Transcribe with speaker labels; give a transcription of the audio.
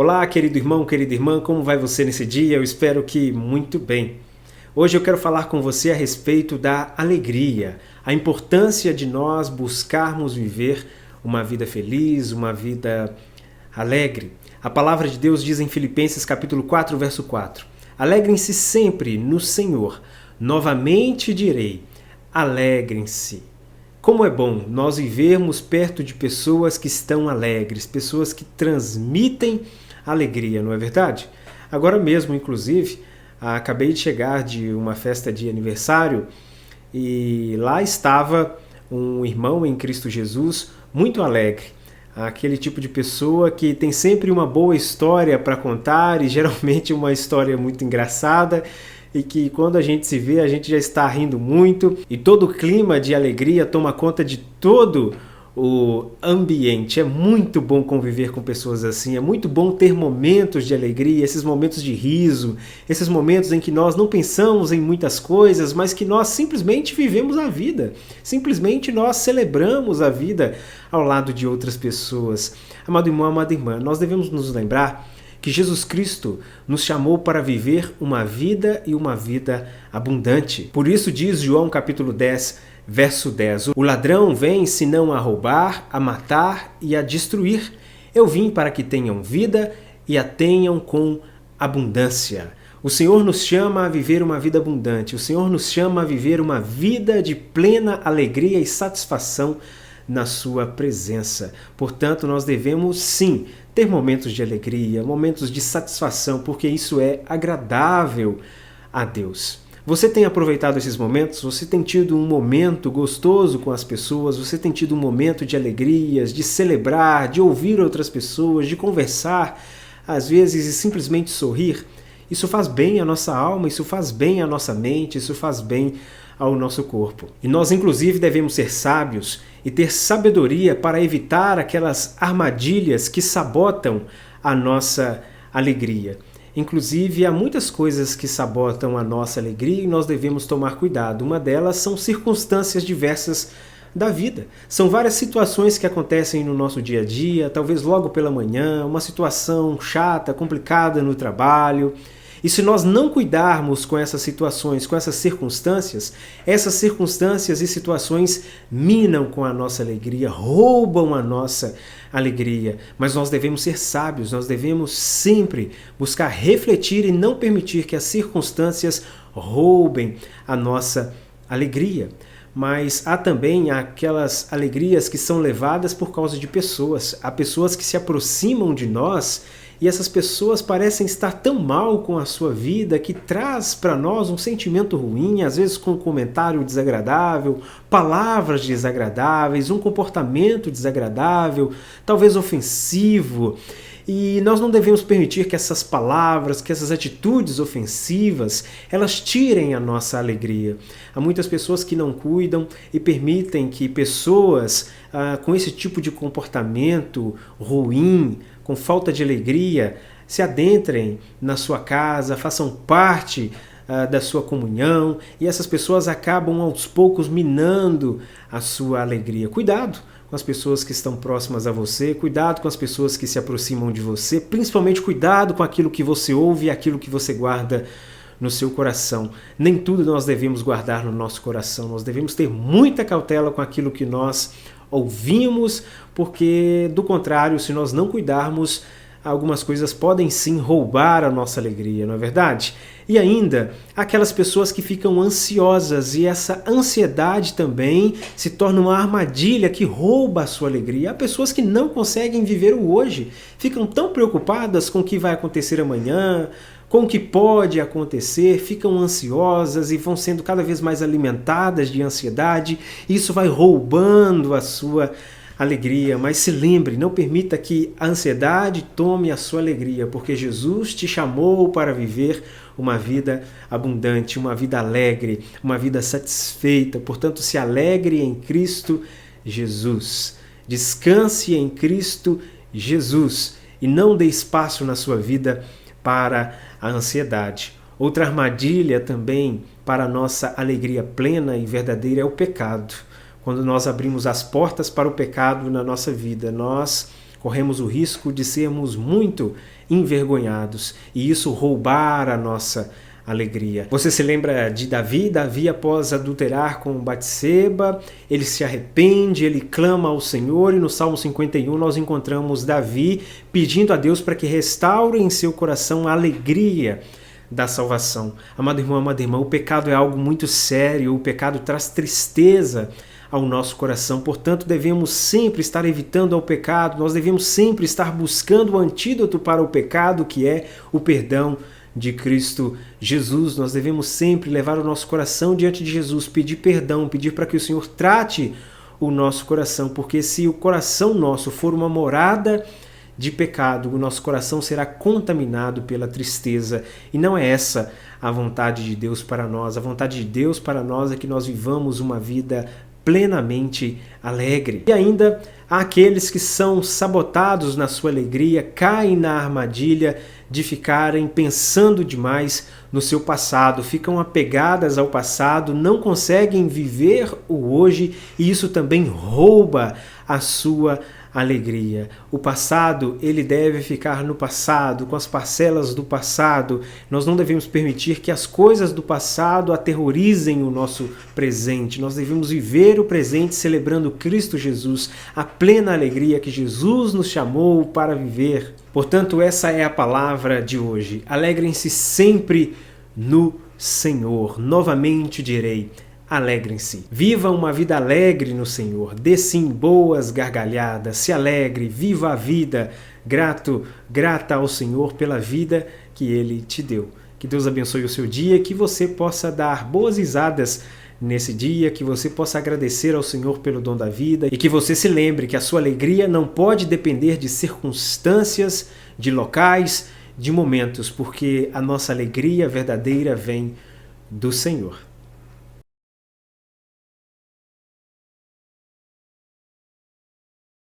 Speaker 1: Olá, querido irmão, querida irmã, como vai você nesse dia? Eu espero que muito bem. Hoje eu quero falar com você a respeito da alegria, a importância de nós buscarmos viver uma vida feliz, uma vida alegre. A palavra de Deus diz em Filipenses capítulo 4, verso 4: Alegrem-se sempre no Senhor. Novamente direi, alegrem-se. Como é bom nós vivermos perto de pessoas que estão alegres, pessoas que transmitem alegria, não é verdade? Agora mesmo, inclusive, acabei de chegar de uma festa de aniversário e lá estava um irmão em Cristo Jesus muito alegre. Aquele tipo de pessoa que tem sempre uma boa história para contar e geralmente uma história muito engraçada e que quando a gente se vê, a gente já está rindo muito e todo o clima de alegria toma conta de todo o ambiente. É muito bom conviver com pessoas assim, é muito bom ter momentos de alegria, esses momentos de riso, esses momentos em que nós não pensamos em muitas coisas, mas que nós simplesmente vivemos a vida, simplesmente nós celebramos a vida ao lado de outras pessoas. Amado irmão, amada irmã, nós devemos nos lembrar que Jesus Cristo nos chamou para viver uma vida e uma vida abundante. Por isso diz João capítulo 10, verso 10, o ladrão vem senão a roubar, a matar e a destruir. Eu vim para que tenham vida e a tenham com abundância. O Senhor nos chama a viver uma vida abundante. O Senhor nos chama a viver uma vida de plena alegria e satisfação na sua presença. Portanto, nós devemos sim ter momentos de alegria, momentos de satisfação, porque isso é agradável a Deus. Você tem aproveitado esses momentos? Você tem tido um momento gostoso com as pessoas? Você tem tido um momento de alegrias, de celebrar, de ouvir outras pessoas, de conversar, às vezes, e simplesmente sorrir? Isso faz bem à nossa alma, isso faz bem à nossa mente, isso faz bem ao nosso corpo. E nós, inclusive, devemos ser sábios e ter sabedoria para evitar aquelas armadilhas que sabotam a nossa alegria. Inclusive, há muitas coisas que sabotam a nossa alegria e nós devemos tomar cuidado. Uma delas são circunstâncias diversas da vida. São várias situações que acontecem no nosso dia a dia, talvez logo pela manhã, uma situação chata, complicada no trabalho. E se nós não cuidarmos com essas situações, com essas circunstâncias e situações minam com a nossa alegria, roubam a nossa alegria. Mas nós devemos ser sábios, nós devemos sempre buscar refletir e não permitir que as circunstâncias roubem a nossa alegria. Mas há também aquelas alegrias que são levadas por causa de pessoas. Há pessoas que se aproximam de nós e essas pessoas parecem estar tão mal com a sua vida que traz para nós um sentimento ruim, às vezes com um comentário desagradável, palavras desagradáveis, um comportamento desagradável, talvez ofensivo. E nós não devemos permitir que essas palavras, que essas atitudes ofensivas, elas tirem a nossa alegria. Há muitas pessoas que não cuidam e permitem que pessoas com esse tipo de comportamento ruim, com falta de alegria, se adentrem na sua casa, façam parte da sua comunhão, e essas pessoas acabam aos poucos minando a sua alegria. Cuidado com as pessoas que estão próximas a você, cuidado com as pessoas que se aproximam de você, principalmente cuidado com aquilo que você ouve e aquilo que você guarda no seu coração. Nem tudo nós devemos guardar no nosso coração, nós devemos ter muita cautela com aquilo que nós ouvimos, porque do contrário, se nós não cuidarmos, algumas coisas podem sim roubar a nossa alegria, não é verdade? E ainda, aquelas pessoas que ficam ansiosas, e essa ansiedade também se torna uma armadilha que rouba a sua alegria. Há pessoas que não conseguem viver o hoje, ficam tão preocupadas com o que vai acontecer amanhã, com o que pode acontecer, ficam ansiosas e vão sendo cada vez mais alimentadas de ansiedade, e isso vai roubando a sua alegria. Mas se lembre, não permita que a ansiedade tome a sua alegria, porque Jesus te chamou para viver uma vida abundante, uma vida alegre, uma vida satisfeita. Portanto, se alegre em Cristo Jesus. Descanse em Cristo Jesus e não dê espaço na sua vida para a ansiedade. Outra armadilha também para a nossa alegria plena e verdadeira é o pecado. Quando nós abrimos as portas para o pecado na nossa vida, nós corremos o risco de sermos muito envergonhados e isso roubar a nossa alegria. Você se lembra de Davi? Davi, após adulterar com Batseba, ele se arrepende, ele clama ao Senhor, e no Salmo 51 nós encontramos Davi pedindo a Deus para que restaure em seu coração a alegria da salvação. Amado irmão, amada irmã, o pecado é algo muito sério, o pecado traz tristeza ao nosso coração, portanto devemos sempre estar evitando ao pecado, nós devemos sempre estar buscando o antídoto para o pecado, que é o perdão de Cristo Jesus. Nós devemos sempre levar o nosso coração diante de Jesus, pedir perdão, pedir para que o Senhor trate o nosso coração, porque se o coração nosso for uma morada de pecado, o nosso coração será contaminado pela tristeza, e não é essa a vontade de Deus para nós. A vontade de Deus para nós é que nós vivamos uma vida plenamente alegre. E ainda há aqueles que são sabotados na sua alegria, caem na armadilha de ficarem pensando demais no seu passado, ficam apegadas ao passado, não conseguem viver o hoje, e isso também rouba a sua alegria. O passado, ele deve ficar no passado, com as parcelas do passado. Nós não devemos permitir que as coisas do passado aterrorizem o nosso presente. Nós devemos viver o presente celebrando Cristo Jesus, a plena alegria que Jesus nos chamou para viver. Portanto, essa é a palavra de hoje. Alegrem-se sempre no Senhor. Novamente direi: alegrem-se. Viva uma vida alegre no Senhor. Dê sim boas gargalhadas. Se alegre, viva a vida. Grata ao Senhor pela vida que Ele te deu. Que Deus abençoe o seu dia, que você possa dar boas risadas nesse dia, que você possa agradecer ao Senhor pelo dom da vida e que você se lembre que a sua alegria não pode depender de circunstâncias, de locais, de momentos, porque a nossa alegria verdadeira vem do Senhor.